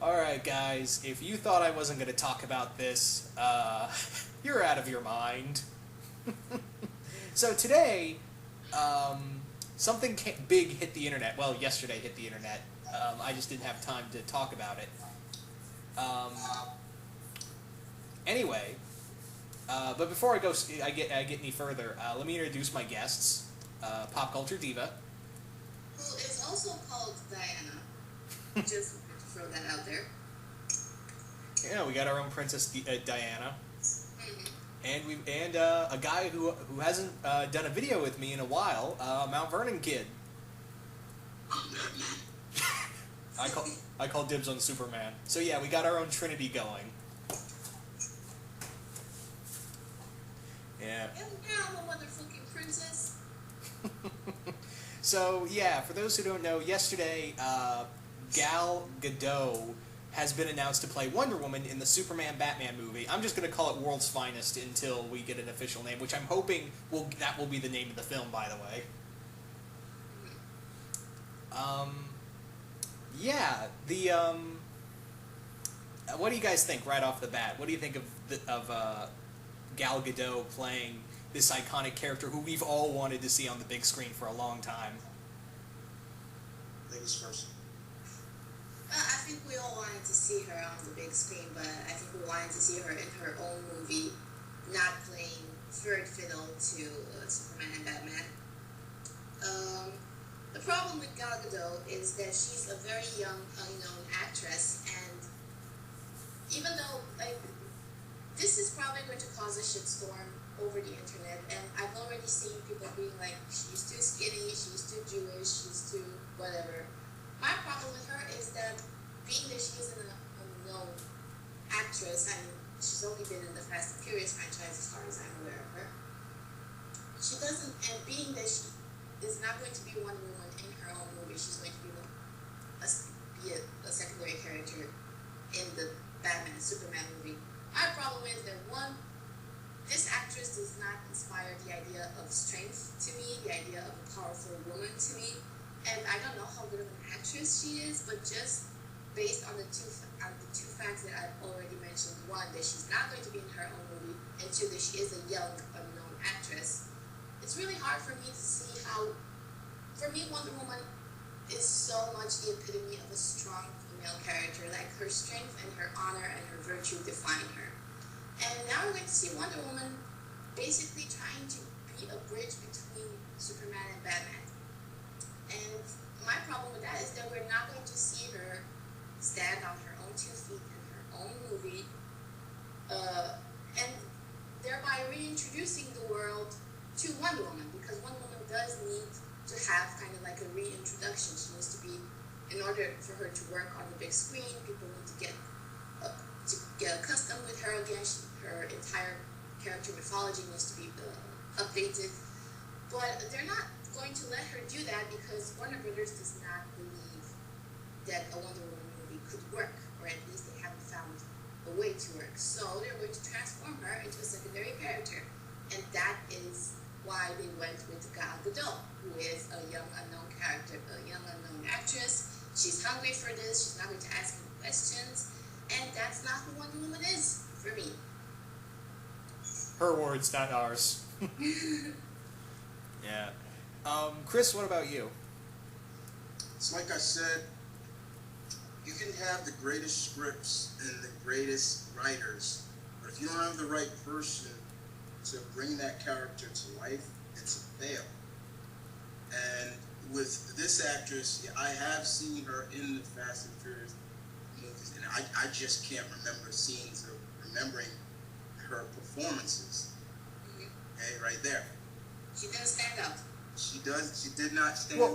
Alright guys, if you thought I wasn't going to talk about this, you're out of your mind. So today, something big hit the internet. Well, yesterday hit the internet. I just didn't have time to talk about it. Anyway, but before I get any further, let me introduce my guests. Pop Culture Diva. Who is also called Diana. Just to throw that out there. Yeah, we got our own Princess Diana. Mm-hmm. And a guy who hasn't done a video with me in a while, MtVernonKid. I call dibs on Superman. So yeah, we got our own Trinity going. Yeah. And now I'm a motherfucking princess. So yeah, for those who don't know, yesterday Gal Gadot has been announced to play Wonder Woman in the Superman-Batman movie. I'm just going to call it World's Finest until we get an official name, which I'm hoping that will be the name of the film, by the way. Yeah, what do you guys think right off the bat? What do you think of Gal Gadot playing this iconic character who we've all wanted to see on the big screen for a long time? Ladies first. I think we all wanted to see her on the big screen, but I think we wanted to see her in her own movie, not playing third fiddle to Superman and Batman. The problem with Gal Gadot is that she's a very young, unknown actress, and even though, this is probably going to cause a shitstorm over the internet, and I've already seen people being like, she's too skinny, she's too Jewish, she's too whatever. My problem with her is that being that she is an unknown actress, I mean, she's only been in the Fast and Furious franchise as far as I'm aware of her. She doesn't, and being that she is not going to be Wonder Woman in her own movie, she's going to be a secondary character in the Batman Superman movie. My problem is that one, this actress does not inspire the idea of strength to me, the idea of a powerful woman to me. And I don't know how good of an actress she is, but just based on the two facts that I've already mentioned, one, that she's not going to be in her own movie, and two, that she is a young, unknown actress, it's really hard for me to see how, for me, Wonder Woman is so much the epitome of a strong female character. Like, her strength and her honor and her virtue define her. And now we're going to see Wonder Woman basically trying to be a bridge between Superman and Batman. And my problem with that is that we're not going to see her stand on her own 2 feet in her own movie, and thereby reintroducing the world to Wonder Woman, because Wonder Woman does need to have kind of like a reintroduction. She needs to be, in order for her to work on the big screen, people need to get accustomed with her again. Her entire character mythology needs to be updated, but they're not going to let her do that because Warner Brothers does not believe that a Wonder Woman movie could work, or at least they haven't found a way to work. So they're going to transform her into a secondary character, and that is why they went with Gal Gadot, who is a young unknown character, a young unknown actress. She's hungry for this. She's not going to ask any questions, and that's not who Wonder Woman is for me. Her words, not ours. Yeah. Chris, what about you? It's like I said, you can have the greatest scripts and the greatest writers, but if you don't have the right person to bring that character to life, it's a fail. And with this actress, I have seen her in the Fast and Furious movies, and I just can't remember scenes or remembering her performances. Okay, right there. She didn't stand out. She did not stand out.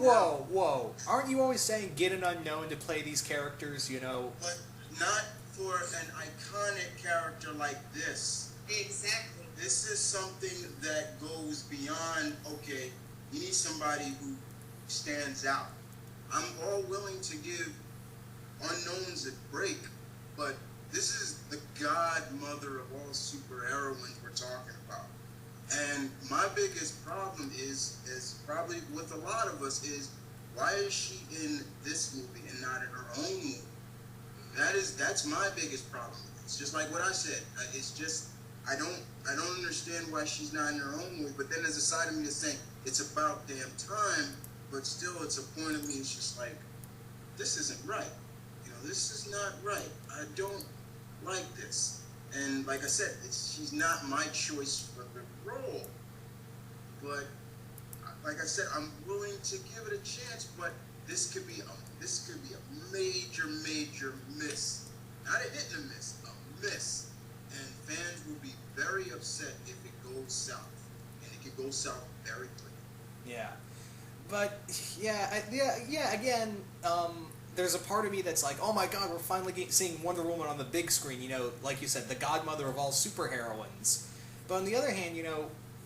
Whoa. Aren't you always saying get an unknown to play these characters, you know? But not for an iconic character like this. Exactly. This is something that goes beyond, okay, you need somebody who stands out. I'm all willing to give unknowns a break, but this is the godmother of all superheroines we're talking about. And my biggest problem is probably with a lot of us is, why is she in this movie and not in her own movie? That that's my biggest problem. It's just like what I said. It's just I don't understand why she's not in her own movie. But then there's a side of me that's saying it's about damn time. But still, it's a point of me. It's just like this isn't right. This is not right. I don't like this. And like I said, she's not my choice for the role. But like I said, I'm willing to give it a chance. But this could be a major miss. Not a hit and a miss, a miss. And fans will be very upset if it goes south, and it can go south very quickly. Yeah, but again. There's a part of me that's like, oh my god, we're finally seeing Wonder Woman on the big screen, like you said, the godmother of all superheroines. But on the other hand,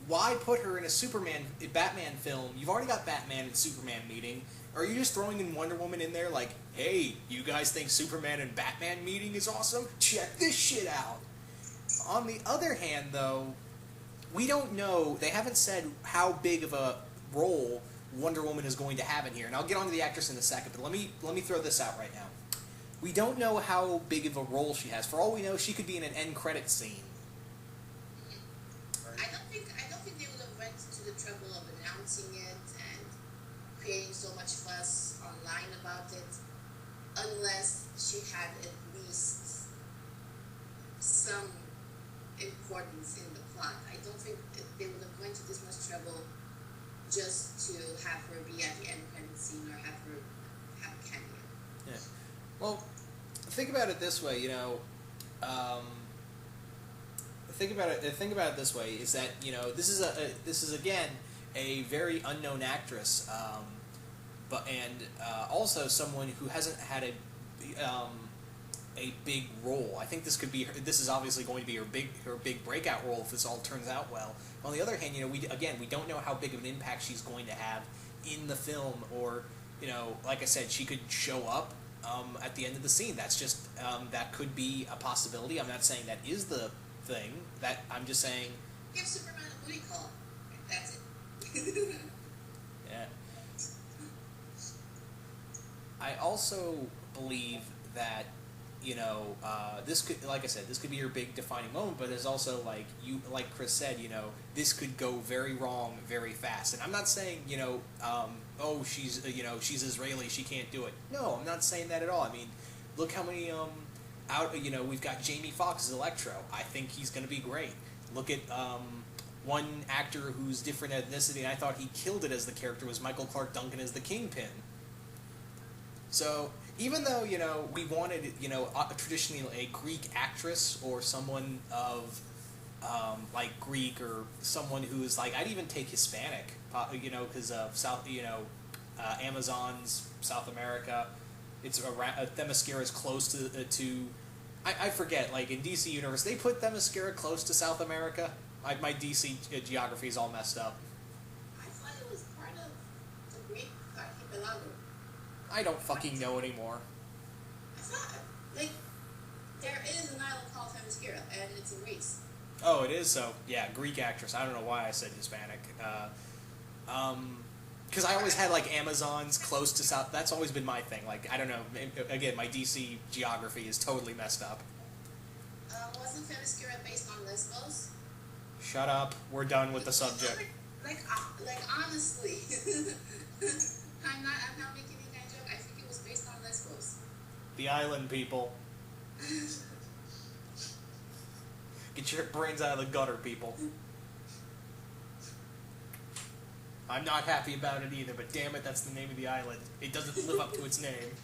why put her in a Batman film? You've already got Batman and Superman meeting. Are you just throwing in Wonder Woman in there like, hey, you guys think Superman and Batman meeting is awesome? Check this shit out. On the other hand, though, we don't know, they haven't said how big of a role Wonder Woman is going to have in here, and I'll get on to the actress in a second, but let me throw this out right now. We don't know how big of a role she has. For all we know, she could be in an end credit scene. I don't think they would have went to the trouble of announcing it and creating so much fuss online about it unless she had at least some importance in the plot. I don't think they would have went to this much trouble just to have her be at the end credit scene or have her have a cameo. Yeah. Well, think about it this way, think about it this way, is that, this is again a very unknown actress, and also someone who hasn't had a big role. I think this is obviously going to be her big breakout role if this all turns out well. On the other hand, we don't know how big of an impact she's going to have in the film, or like I said, she could show up at the end of the scene. That's just that could be a possibility. I'm not saying that is the thing. I'm just saying. Give Superman a booty call. That's it. Yeah. I also believe that this could, like I said, this could be your big defining moment, but there's also, like Chris said, this could go very wrong very fast. And I'm not saying, she's Israeli, she can't do it. No, I'm not saying that at all. I mean, look how many, we've got Jamie Foxx as Electro. I think he's going to be great. Look at, one actor who's different ethnicity, and I thought he killed it as the character, was Michael Clark Duncan as the Kingpin. So, even though, we wanted, traditionally a Greek actress or someone of, Greek, or someone who's, I'd even take Hispanic, because of South, Amazon's, South America, Themyscira is close to I forget, in DC Universe, they put Themyscira close to South America? My DC geography is all messed up. I thought it was part of the Greek archipelago. I don't fucking know anymore. I thought, there is an island called Themyscira, and it's in Greece. Oh, it is? So, yeah, Greek actress. I don't know why I said Hispanic. Because I always had, Amazons close to South. That's always been my thing. I don't know. Again, my DC geography is totally messed up. Wasn't Themyscira based on Lesbos? Shut up. We're done with the subject. Honestly. I'm not making any kind of joke. I think it was based on Lesbos. The island people. Get your brains out of the gutter, people. I'm not happy about it either, but damn it, that's the name of the island. It doesn't live up to its name.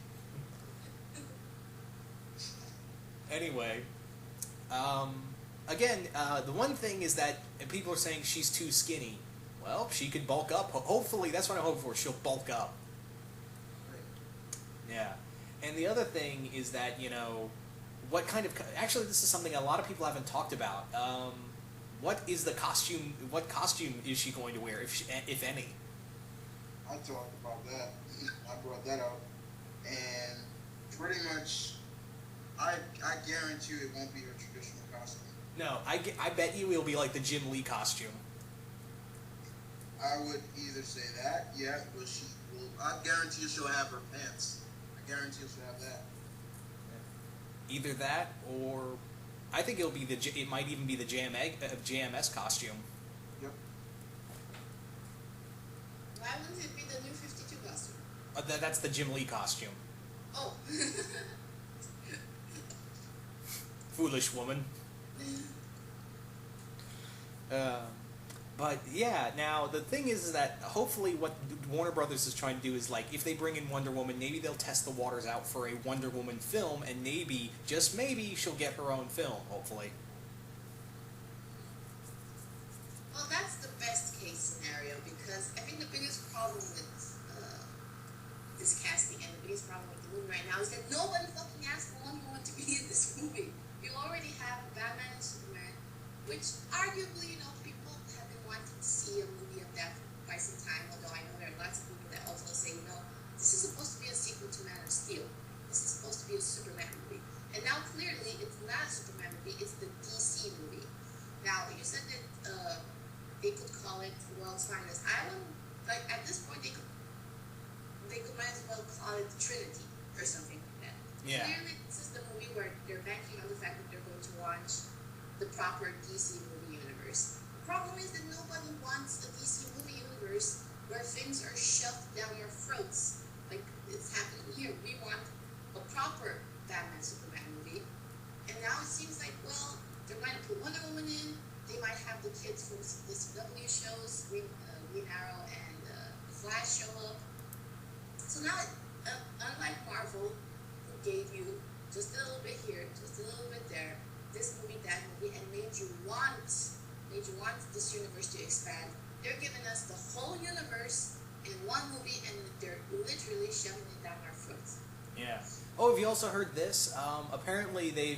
Anyway, again, the one thing is that people are saying she's too skinny. Well, she could bulk up. Hopefully, that's what I hope for. She'll bulk up. Yeah. And the other thing is that, what kind of... Actually, this is something a lot of people haven't talked about. What is the costume... What costume is she going to wear, if any? I talked about that. I brought that up. And pretty much, I guarantee you it won't be her traditional costume. No, I bet you it'll be like the Jim Lee costume. I would either say that, yeah, but I guarantee you she'll have her pants. I guarantee you she'll have that. Either that, or I think it'll be it might even be the JMS costume. Yep. Why wouldn't it be the new 52 costume? That's the Jim Lee costume. Oh. Foolish woman. But yeah, now the thing is that hopefully what Warner Brothers is trying to do is, like, if they bring in Wonder Woman, maybe they'll test the waters out for a Wonder Woman film, and maybe, just maybe, she'll get her own film, hopefully. Well, that's the best case scenario, because I think the biggest problem with this casting and the biggest problem with the movie right now is that nobody fucking asked for Wonder Woman to be in this movie. You already have Batman and Superman, which arguably, people have been wanting to see a movie of that for quite some time, although I know there are lots of people that also say, this is supposed to be a sequel to Man of Steel. This is supposed to be a Superman movie. And now clearly it's not a Superman movie, it's the DC movie. Now, you said that they could call it World's Finest. I would, at this point, they could might as well call it Trinity or something like that. Yeah. Clearly, this is the movie where they're banking on the fact that they're going to launch the proper DC movie universe. The problem is that nobody wants a DC movie universe where things are shoved down our throats, like it's happening here. We want a proper Batman Superman movie, and now it seems like, well, they're going to put Wonder Woman in. They might have the kids from the CW shows, Green Arrow and The Flash show up. So now, unlike Marvel, who gave you just a little bit here, just a little bit there, this movie, that movie, and made you want this universe to expand, they're giving us the whole universe in one movie, and they're literally shoving it down our throats. Yeah. Oh, have you also heard this? Apparently they're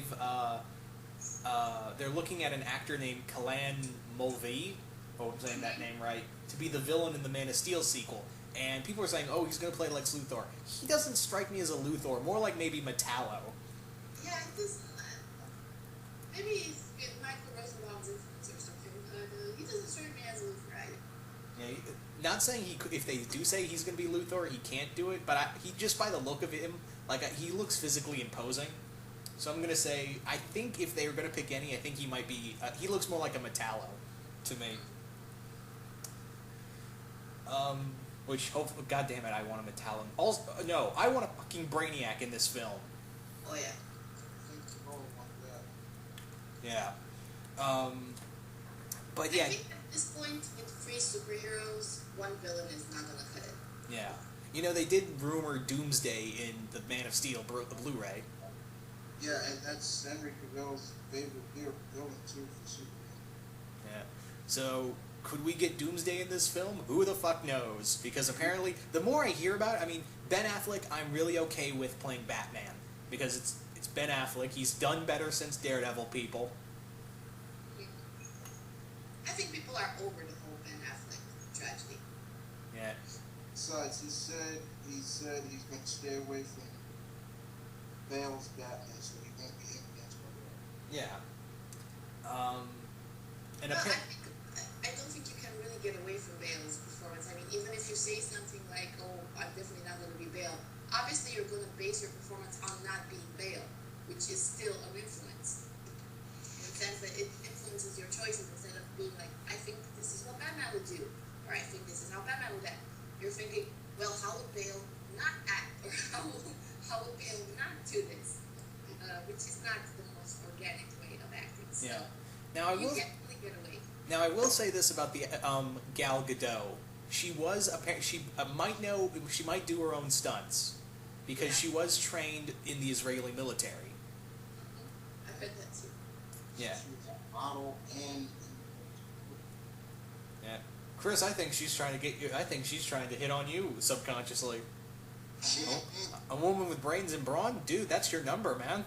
looking at an actor named Callan Mulvey, hope I'm saying that name right, to be the villain in the Man of Steel sequel. And people are saying, oh, he's going to play Lex Luthor. He doesn't strike me as a Luthor, more like maybe Metallo. Yeah, it doesn't. Maybe he's Michael Rosenbaum's influence or something, but he doesn't strike me as a Luthor either. Yeah, not saying he could, if they do say he's going to be Luthor, he can't do it, but he just by the look of him, he looks physically imposing. So I'm going to say, I think if they were going to pick any, I think he might be, he looks more like a Metallo to me. Which, hopefully, God damn it, I want a Metallo. Also, no, I want a fucking Brainiac in this film. Oh, yeah. Yeah. But yeah. I think at this point, with three superheroes, one villain is not going to cut it. Yeah. They did rumor Doomsday in the Man of Steel Blu-ray. Yeah, and that's Henry Cavill's favorite villain, too, for Superman. Yeah. So, could we get Doomsday in this film? Who the fuck knows? Because apparently, the more I hear about it, Ben Affleck, I'm really okay with playing Batman. Because it's Ben Affleck. He's done better since Daredevil, people. I think people are over the whole Ben Affleck tragedy. Yeah. Besides, he said he's going to stay away from Bale's Batman, so he won't be influenced by that. Yeah. I don't think you can really get away from Bale's performance. Even if you say something like, oh, I'm definitely not going to be Bale, obviously you're going to base your performance on not being Bale, which is still an influence. In the sense that it influences your choices instead of being like, I think this is what Batman would do, or I think this is how Batman would act. You're thinking, well, how would Bale not act, or how would Bale not do this? Which is not the most organic way of acting. So yeah. Now you can't really get away. Now I will say this about the Gal Gadot. She might do her own stunts because she was trained in the Israeli military. I heard that too. Yeah. She was a model and... Yeah. Chris, I think she's trying to get you. I think she's trying to hit on you subconsciously. A woman with brains and brawn, dude. That's your number, man.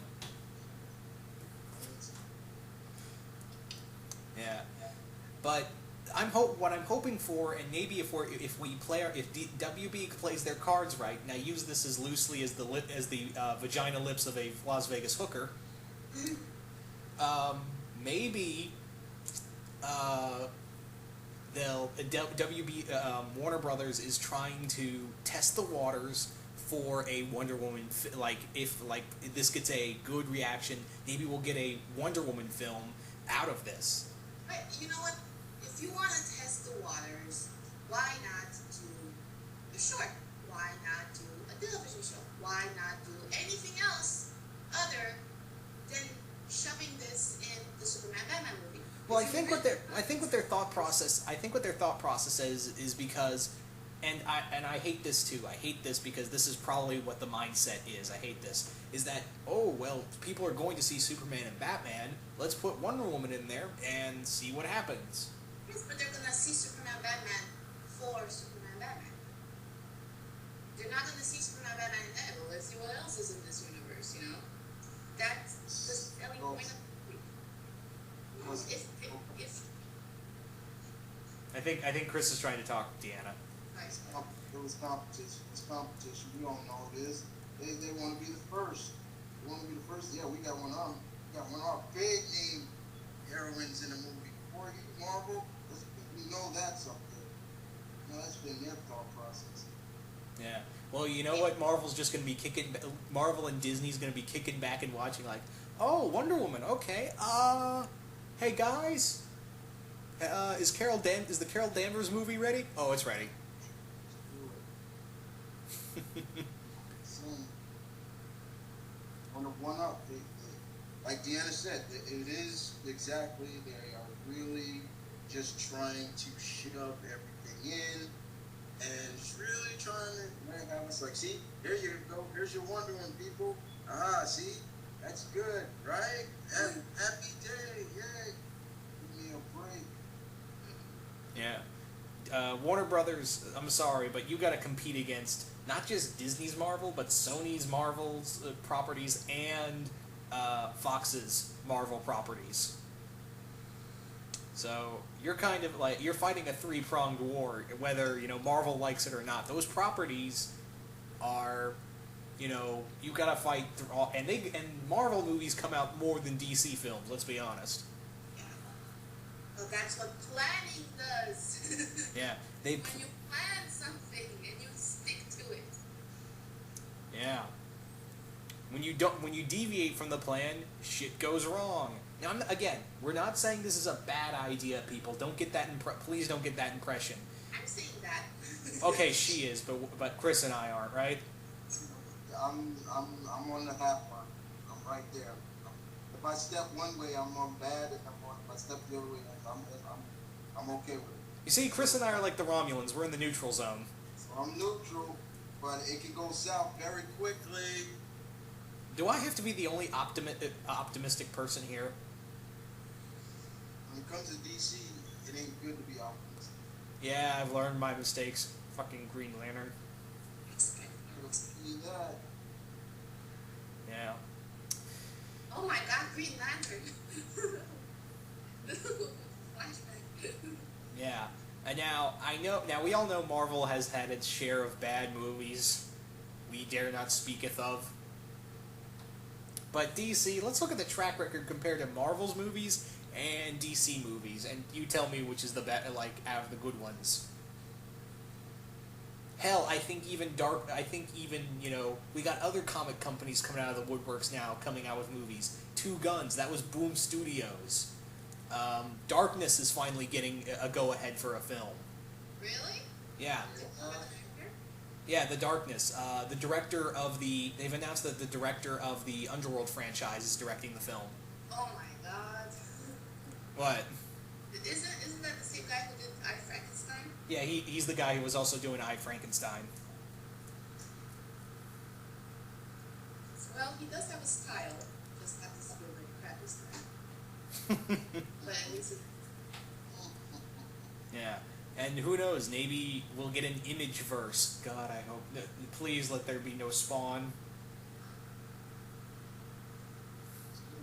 Yeah. But what I'm hoping for, and maybe if WB plays their cards right, and I use this as loosely as the vagina lips of a Las Vegas hooker, maybe Warner Brothers is trying to test the waters for a Wonder Woman, like, if this gets a good reaction, maybe we'll get a Wonder Woman film out of this. But you know what? If you want to test the waters, why not do a short? Why not do a television show? Why not do anything else other than shoving this in the Superman Batman movie? Well, I think what their thought process is because, and I hate this too. I hate this because this is probably what the mindset is. I hate this. Is that, oh, well, people are going to see Superman and Batman. Let's put Wonder Woman in there and see what happens. Yes, but they're gonna see Superman Batman for Superman Batman. They're not gonna see Superman Batman and well, let's see what else is in this universe. You know, that's the selling point of the movie. If I think Chris is trying to talk, Deanna. It was competition. It's competition. We don't know it is. They want to be the first. They want to be the first. Yeah, we got one of them. We got one of our big name heroines in the movie. Before you Marvel, we know that's up there. You know, that's been their thought process. Yeah. Well, you know what? Marvel's just going to be Marvel and Disney's going to be kicking back and watching like, oh, Wonder Woman. Okay. Hey guys. Is the Carol Danvers movie ready? Oh, it's ready. One up. Like Deanna said, it is exactly, they are really just trying to shove everything in and just really trying to have us like, see, here you go, here's your Wonder Woman, people. See, that's good, right? Happy day, yay. Give me a break. Yeah. Warner Brothers, I'm sorry, but you got to compete against not just Disney's Marvel, but Sony's Marvel's properties and Fox's Marvel properties. So you're kind of like, you're fighting a three-pronged war, whether, you know, Marvel likes it or not. Those properties are, you know, you got to fight through all, and Marvel movies come out more than DC films. Let's be honest. well, that's what planning does. Yeah, when you plan something and you stick to it. Yeah. When you deviate from the plan, shit goes wrong. Now, again, we're not saying this is a bad idea, people. Don't get that please don't get that impression. I'm saying that. Okay, she is, but Chris and I aren't, right? I'm on the half mark. I'm right there. If I step one way, I'm on bad. If I step the other way, I'm okay with it. You see, Chris and I are like the Romulans. We're in the neutral zone. So I'm neutral, but it can go south very quickly. Do I have to be the only optimistic person here? When it comes to DC, it ain't good to be optimistic. Yeah, I've learned my mistakes. Fucking Green Lantern. See that? Yeah. Oh my God, Green Lantern. Flashback. Yeah. And now we all know Marvel has had its share of bad movies we dare not speaketh of. But DC, let's look at the track record compared to Marvel's movies and DC movies, and you tell me which is the better, like, out of the good ones. Hell, I think even, you know, we got other comic companies coming out of the woodworks now, coming out with movies. Two Guns, that was Boom Studios. Darkness is finally getting a go-ahead for a film. Really? Yeah. Yeah, The Darkness. They've announced that the director of the Underworld franchise is directing the film. Oh my God. What? Isn't that the same guy who did I, Frankenstein? Yeah, he's the guy who was also doing I, Frankenstein. Well, he does have a style. Just have to feel like crap his style. But at least Yeah. And who knows, maybe we'll get an Image-verse. God, I hope. Please let there be no Spawn.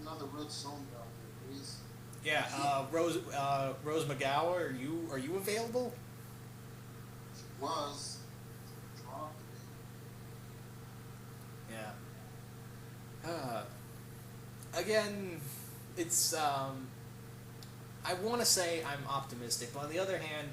Another red song down there, please. Yeah, Rose McGowan, are you available? She was. Yeah. Again, it's, I want to say I'm optimistic, but on the other hand,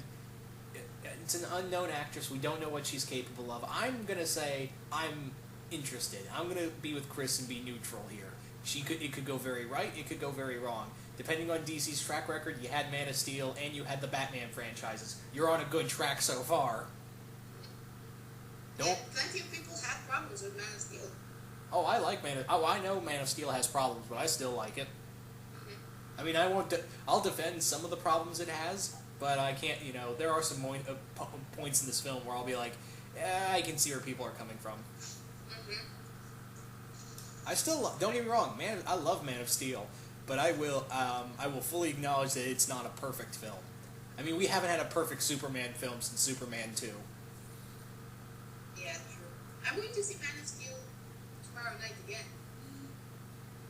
it's an unknown actress. We don't know what she's capable of. I'm going to say I'm interested. I'm gonna be with Chris and be neutral here. It could go very right, it could go very wrong. Depending on DC's track record, you had Man of Steel and you had the Batman franchises. You're on a good track so far. Yeah, plenty of people have problems with Man of Steel. Oh, I like I know Man of Steel has problems, but I still like it. I mean, I'll defend some of the problems it has, but I can't. There are some points in this film where I'll be like, I can see where people are coming from. I still don't get me wrong, I love Man of Steel, but I will fully acknowledge that it's not a perfect film. I mean, we haven't had a perfect Superman film since Superman 2. Yeah, true. I'm going to see Man of Steel tomorrow night again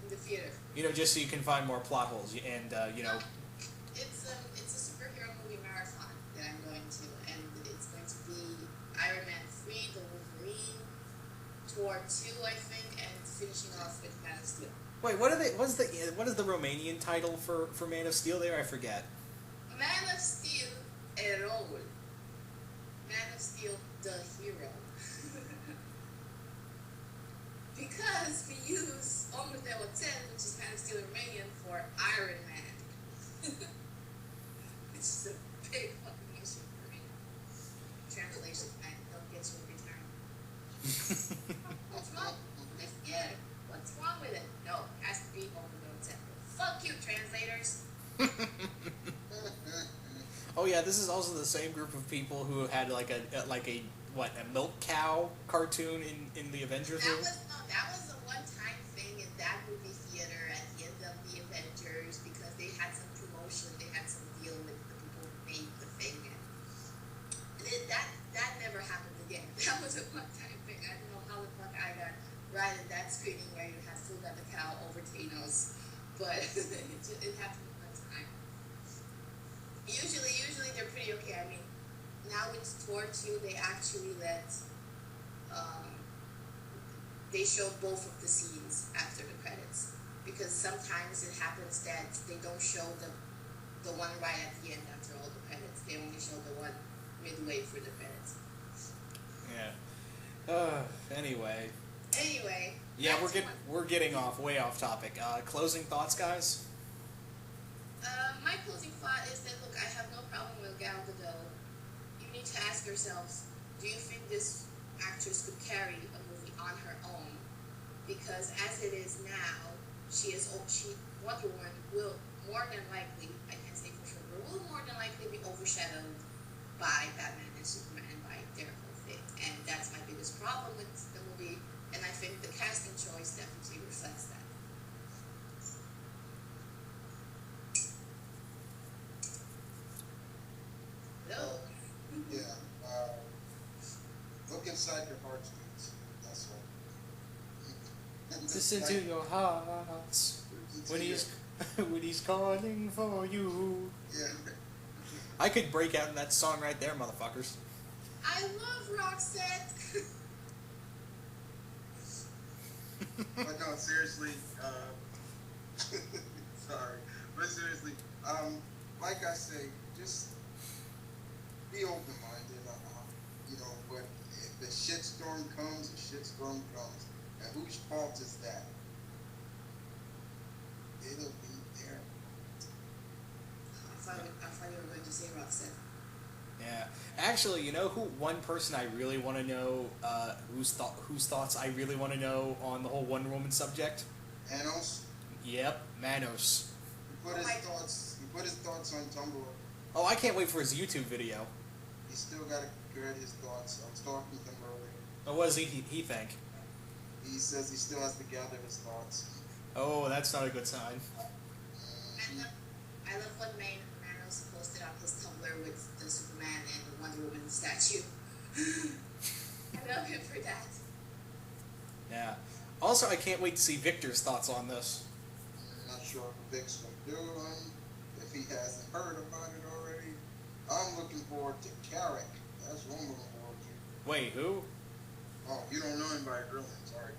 in the theater. Just so you can find more plot holes and It's a superhero movie marathon that I'm going to, and it's going to be Iron Man 3, The Wolverine, Thor 2, I think, and finishing off with Man of Steel. Wait, what is the Romanian title for Man of Steel there? I forget. Man of Steel, Erol. Man of Steel, the hero. Because we use Omnidel 10, which is Man of Steel Romanian, for Iron Man. Which is a big fucking issue for me. Translation, I don't get you every time. What's wrong? Let's get it. What's wrong with it? No, it has to be Omnidel 10. Fuck you, translators. Oh yeah, this is also the same group of people who had like a milk cow cartoon in the Avengers movie. That was a one-time thing in that movie theater at the end of the Avengers because they had some promotion, they had some deal with the people who made the thing, and that never happened again. That was a one-time thing. I don't know how the fuck I got right at that screening where you had Food at the Cow over Thanos, but it happened one time. Usually they're pretty okay. I mean, now with Thor 2, they actually let they show both of the scenes after the credits, because sometimes it happens that they don't show the one right at the end after all the credits. They only show the one midway through the credits. Yeah. Anyway. Yeah, we're getting way off topic. Closing thoughts, guys. My closing thought is that, look, I have no problem with Gal Gadot. You need to ask yourselves, do you think this actress could carry a movie on her own? Because as it is now, Wonder Woman will more than likely, I can't say for sure, but will more than likely be overshadowed by Batman and Superman and by their whole thing. And that's my biggest problem with the movie, and I think the casting choice definitely reflects that. Hello? Yeah. Look inside your heartstrings. That's what. Listen to your hearts when he's calling for you. Yeah. I could break out in that song right there, motherfuckers. I love Roxette. But no, seriously. Sorry, but seriously. Like I say, just be open-minded. But if the shitstorm comes, the shitstorm comes. And whose fault is that? It'll be there. I thought you were going to say Roxette. Yeah. Actually, one person I really want to know, whose thoughts I really want to know on the whole Wonder Woman subject? Manos? Yep, Manos. He put his thoughts on Tumblr. Oh, I can't wait for his YouTube video. He still got to get his thoughts. I was talking with him earlier. Oh, what does he think? He says he still has to gather his thoughts. Oh, that's not a good sign. I love what Manos posted on his Tumblr with the Superman and the Wonder Woman statue. I love him for that. Yeah. Also, I can't wait to see Victor's thoughts on this. I'm not sure what Vic's going to do, if he hasn't heard about it already. I'm looking forward to Carrick. That's what I'm looking forward to. Wait, who? Oh, you don't know him by really, sorry.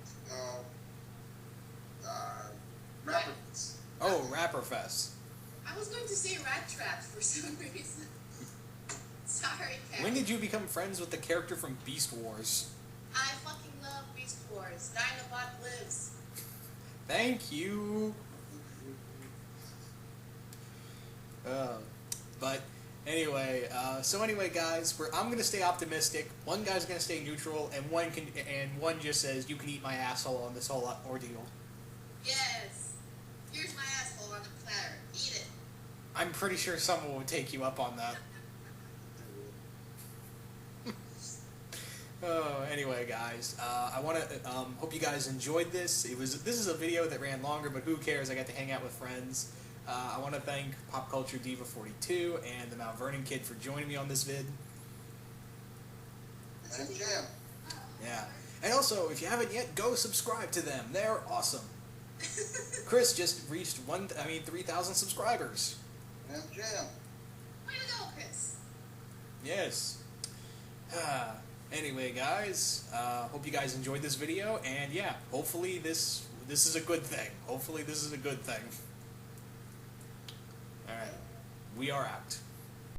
Rapperfest. Oh, Rapperfest. I was going to say Rat Trap for some reason. Sorry, Kat. When did you become friends with the character from Beast Wars? I fucking love yours. Dinobot lives. Thank you. But anyway, guys, I'm gonna stay optimistic. One guy's gonna stay neutral, and one just says you can eat my asshole on this whole ordeal. Yes. Here's my asshole on the platter. Eat it. I'm pretty sure someone would take you up on that. Oh, anyway, guys, I want to hope you guys enjoyed this. This is a video that ran longer, but who cares? I got to hang out with friends. I want to thank PopCultureDiva42 and the MtVernonKid for joining me on this vid. And jam. Yeah, and also, if you haven't yet, go subscribe to them. They're awesome. Chris just reached 3,000 subscribers. And jam. Way to go, Chris. Yes. Anyway, guys, hope you guys enjoyed this video, and yeah, hopefully this is a good thing. Hopefully this is a good thing. Alright, we are out.